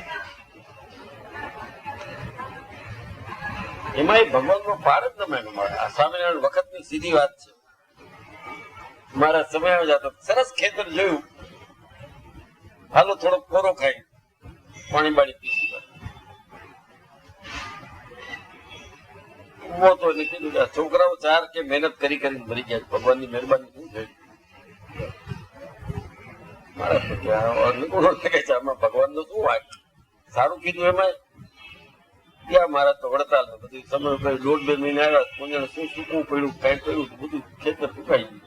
એમાં ભગવાનનો પાર જ ન માન્યો. મારે આ સ્વામિનારાયણ વખતની સીધી વાત છે. મારા સમય જતો સરસ ખેતર જોયું, હાલો થોડો કોરો ખાઈ પાણી બાળી પીસી ઉભો તો એને કીધું કે છોકરાઓ 4 કે મહેનત કરી કરીને મરી ગયા. ભગવાનની મહેરબાની શું છે? મારા આમાં ભગવાનનો શું વાત? સારું કીધું એમાં ક્યાં મારા તો વડતાલ બધું સમય 1.5-2 મહિને આવ્યા. કોને શું સૂકવું પડ્યું, કઈ પડ્યું બધું ખેતર સુકાઈ ગયું.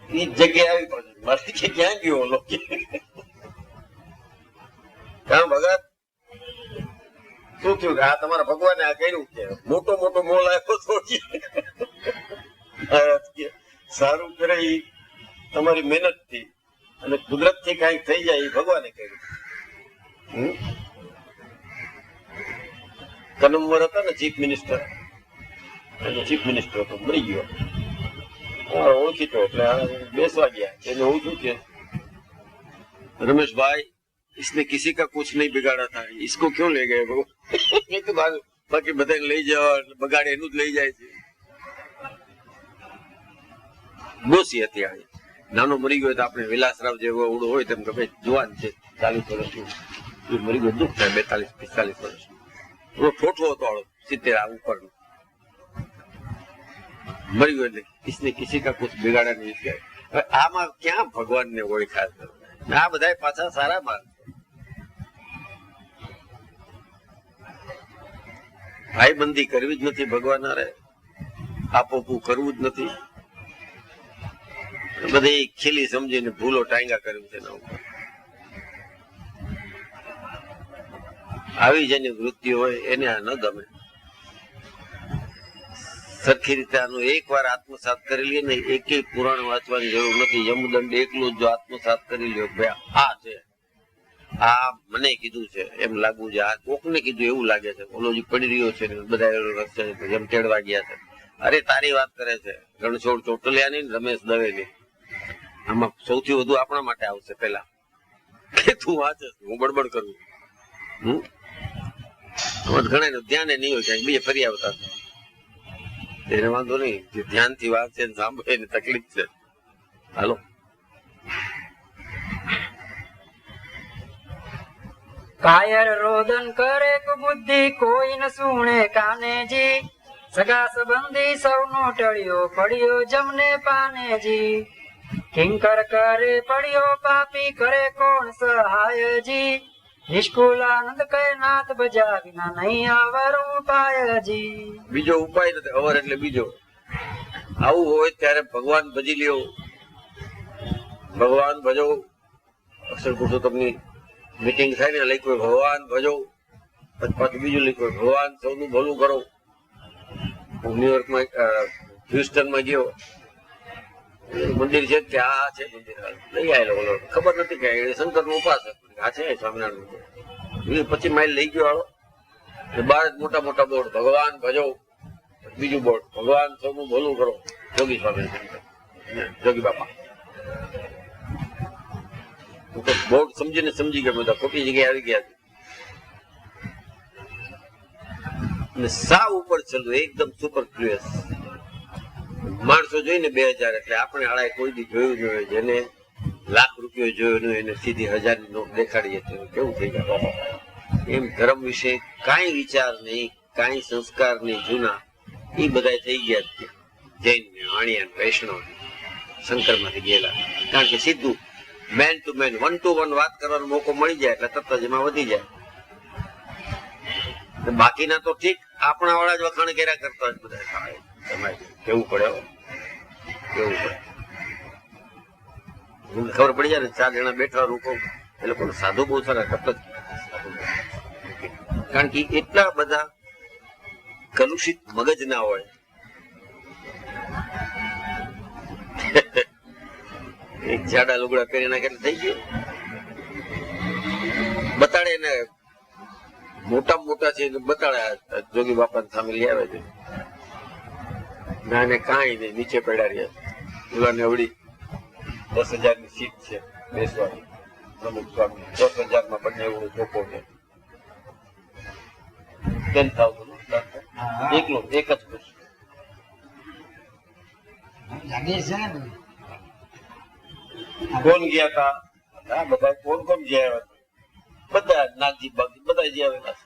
એ જગ્યાએ આવી પડે મારી કે ક્યાં ગયો ઓલો? ક્યાં ભગત શું થયું કે આ તમારા ભગવાને આ કર્યું છે? મોટો મોટો મોલ આપ્યો તો સારું કરે એ તમારી મહેનત થી અને કુદરત થી કઈક થઈ જાય એ ભગવાને કર્યું. કનમવર હતા ને ચીફ મિનિસ્ટર, ચીફ મિનિસ્ટર હતો, મરી ગયો. ઓળખીતો એટલે બેસવા ગયા. એને હું શું છે, रमेश भाई इसने किसी का कुछ नहीं बिगाड़ा था, इसको क्यों ले गए? बाकी બધા લઈ જવા બગાડે એનું જ લઈ જાય છે. ડોસી હતી આ, નાનો મરી ગયો તો આપણે વિલાસરાવ જેવો ઉડો હોય તેમ કે ભાઈ જુવાન છે 40 વર્ષનું, એ મરી ગયો દુઃખ થાય. 42-45 વર્ષ ઠોઠો હતો 70 ઉપર મરી ગયો. એટલે કિસને કિસી કા કુછ બિગાડા નહીં. હવે આમાં ક્યાં ભગવાન ને ઓળખાય? આ બધા પાછા સારા માર્ગ. ભાઈબંધી કરવી જ નથી ભગવાન હારે, આપોપું કરવું જ નથી. બધી ખીલી સમજીને ભૂલો ટાંગા કરવી છે એના ઉપર. આવી જેની વૃત્તિ હોય એને આ ન ગમે. સરખી રીતે આનું એકવાર આત્મસાત કરી લે ને એક પુરાણ વાંચવાની જરૂર નથી. યમદંડ એકલું જો આત્મસાત કરી લ્યો, ભાઈ આ છે, આ મને કીધું છે એમ લાગવું છે, આ કોકને કીધું એવું લાગે છે, ઓલો જે પડી રહ્યો છે બધા રસ્તે એમ તેડવા ગયા છે. અરે તારી વાત કરે છે રણછોડ ચોટલિયાની ને રમેશ દવેની. આમાં સૌથી વધુ આપણા માટે આવશે પેલા કે તું વાંચે, હું બડબડ કરું. ઘણા ધ્યાન નહીં હોય, ક્યાંક બીજે ફરી આવતા એને વાંધો નહીં, જે ધ્યાનથી વાંચે સાંભળે એની તકલીફ છે. હાલો કાયર રોદન કરે કુબુદ્ધિ કોઈ ન સુણે કાનેજી સગા સંબંધી સૌનો ટળ્યો પડ્યો જમને પાનેજી કિંકર કરે પડ્યો પાપી કરે કોણ સહાયજી નિષ્કુલાનંદ કહે નાથ ભજા વિના નહીં આવરો પાયજી. બીજો ઉપાય નથી. અવર એટલે બીજો. આવું હોય ત્યારે ભગવાન ભજી લ્યો. ભગવાન ભજો. અક્ષર પુરુષોત્તમની મીટિંગ થાય ને લખ્યું ભગવાન ભજો. પછી પાછું બીજું લખ્યું ભગવાન સૌનું ભલું કરો. હું ન્યુયોર્કમાં હ્યુસ્ટનમાં ગયો. મંદિર છે કે આ છે મંદિર લઈ આવેલો બોલો. ખબર નથી કે શંકર નું ઉપાસક આ છે સ્વામિનારાયણ. 25 માઇલ લઈ ગયો હાલો. બાર જ મોટા મોટા બોર્ડ ભગવાન ભજો. બીજું બોર્ડ ભગવાન સૌનું ભલું કરો. જોગી સ્વામિનારાયણ જોગી બાપા. બોર્ડ સમજીને સમજી ગયા બધા ખોટી જગ્યાએ આવી ગયા છે. સાવ ઉપર ચલું એકદમ સુપર ફ્લુઅસ. માણસો જોઈને 2000 એટલે આપણે હાળાએ કોઈ દી જોયું ન હોય. જેને લાખ રૂપિયો જોયો ન હોય એને સીધી 1000 ની નોટ દેખાડીએ તો કેવું થઈ જાય. એમ ધર્મ વિશે કાંઈ વિચાર નહીં, કાંઈ સંસ્કાર નહીં. જૂના એ બધા થઈ ગયા છે. જૈન ને વાણિયા વૈષ્ણવ શંકર માંથી ગયેલા. કારણ કે સીધું મેન ટુ મેન 1 to 1 વાત કરવાનો મોકો મળી જાય એટલે તરત જ એમાં વધી જાય. બાકીના તો ઠીક આપણા વાળા જ વખાણ કર્યા કરતા જ બધા કેવું પડે કેવું પડે. ખબર પડી જાય ને 4 જણા બેઠા લોકો એ લોકો સાધુ બહુ સારા કપલ. કારણ કે એટલા બધા કલુષિત મગજ ના હોય. એક જાડા લુગડા પહેરી નાખે થઈ ગયું. બતાડે ને મોટા મોટા છે બતાડે જોગી બાપા સામે લઈ આવે છે. ના ને કાંઈ નહીં નીચે પડ્યા રહ્યા. ઓલાને અવડી 10,000 ની સીટ છે બેસવાની. પ્રમુખ સ્વામી 10,000 માં બંને એવો ચોખ્ખો છે. 10,000 એકલો એક જ ખુશ. કોણ ગયા હતા? હા બધા કોણ કોણ ગયા? બધા નાગજી બાગજી બધા જે આવેલા છે.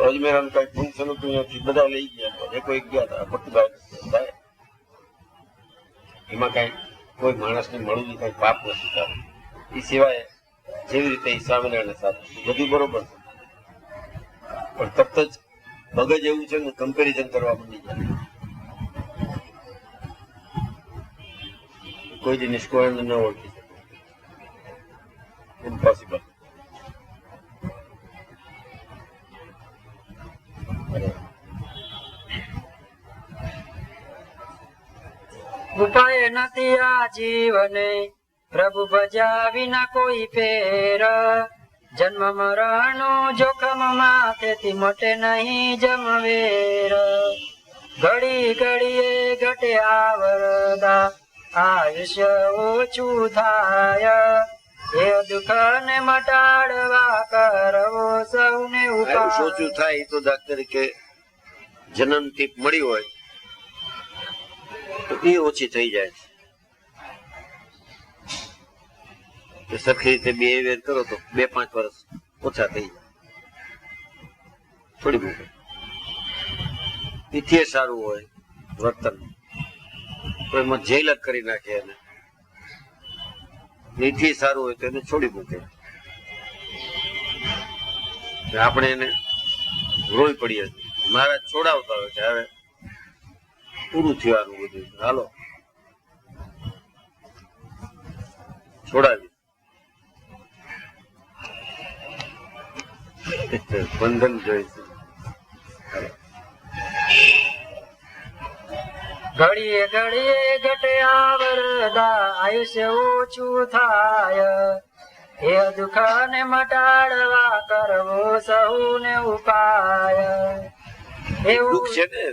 અજમેરા નું કઈ ફંક્શન હતું ત્યાંથી બધા લઈ ગયા. કોઈ ગયા હતા ભટ્ટભાઈ. એમાં કઈ કોઈ માણસ ને મળવું કઈ પાપ નથી થતું. એ સિવાય જેવી રીતે સ્વામિનારાયણ સાથે બધું બરોબર છે. પણ તરત જ મગજ એવું છે ને કમ્પેરિઝન કરવા માંડી જાય. કોઈ જ નિષ્કોણ ન ઓળખી શકે. ઇમ્પોસિબલ. ઉપાય નથી આ જીવને પ્રભુ ભજા વિના કોઈ ફેર. જન્મ મરણનો જોખમ માથેથી મટે નહીં જમવેર. ઘડી ઘડીએ ઘટે આવરદા આયુષ્ય ઓછું થાય. એ દુઃખ ને મટાડવા કરવો સૌને ઉપાય. ઓછું થાય તો દાખલા કે જન્મ ટીપ મળી હોય તો એ ઓછી થઈ જાય છે. સરખી રીતે બિહેવિયર કરો તો 2-5 વર્ષ ઓછા થઈ જાય. થોડી બહુ તિથિએ સારું હોય વર્તન કોઈમાં જેલ જ કરી નાખે એને. નીતિ સારું હોય તો એને છોડી મૂકે. આપણે એને રોઈ પડીએ. મહારાજ છોડાવતા હોય કે હવે પૂરું થયું બધું હાલો છોડાવી. બંધન જોઈશે. ઘડીએ ઘડીએ ઘટે આવરદા આયુષ્ય ઓછું થાય. એ દુઃખ ને મટાડવા કરવો સૌને ઉપાય. દુઃખ છે ને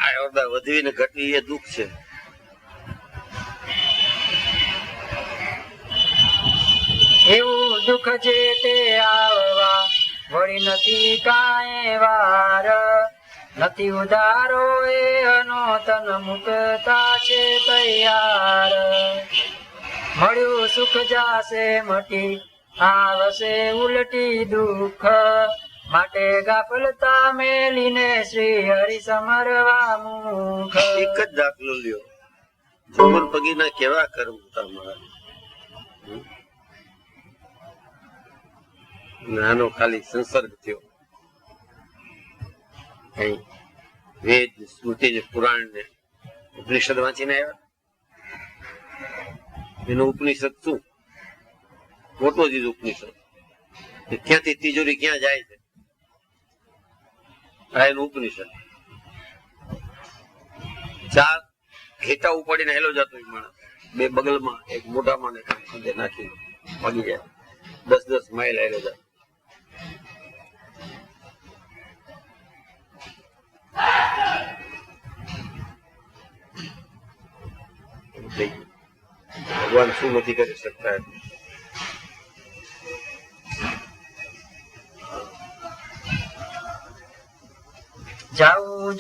આ વધવી ને ઘટવી એ દુઃખ છે. એવું દુઃખ જે તે આવવા વળી નથી કાંઈ વાર. નથી ઉધારો એ અનોતન મુકતા છે તૈયાર. મળ્યું સુખ જાશે મટી આવશે ઉલટી દુઃખ માટે ગાફલતા મેલીને શ્રી હરિ સમરવા મુખ. એક જ દાખલો લ્યો, જુગલ પગીના કેવા કર્મ હતા મારા. નાનો ખાલી સંસર્ગ થયો, કઈ વેદ સ્મૃતિ ને પુરાણ ને ઉપનિષદ વાંચીને આવ્યા. એનો ઉપનિષદ શું મોટો દીધું ઉપનિષદ, ક્યાંથી તિજોરી ક્યાં જાય છે, આ એનું ઉપનિષદ. 4 ઘેટા ઉપાડીને હેલો જતો માણસ, 2 બગલમાં, એક મોઢામાં ને અંદર નાખી ભાગી જાય, 10-10 માઇલ હેલો જાય. ભગવાન શું નથી કરી શકતા? જાવું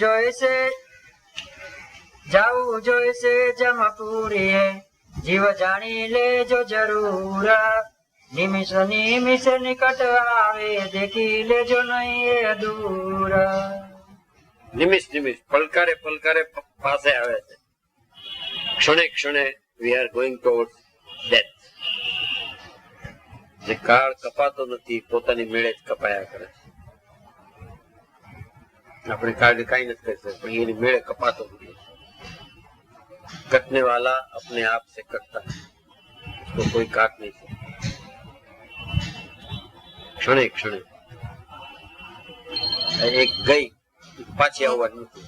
જોઈશે જમપુરીએ, જીવ જાણી લેજો જરૂર. નિમિષ નિમિષ નિકટ આવે, દેખી લેજો નહીં એ દૂર. નિમિષ નિમિષ, પલકારે પલકારે પાસે આવે છે. ક્ષણે ક્ષણે we are going towards death. જે કાળ કપાતો નથી, પોતાની મેળે જ કપાયા કરે છે. આપણે કાળ કઈ નથી કરી શકતા, પણ એની મેળે કપાતો નથી. कटने वाला अपने आप से कटता है, उसको कोई काट नहीं सकता. क्षणे क्षणे एक गई, पाછી આવવાની નથી.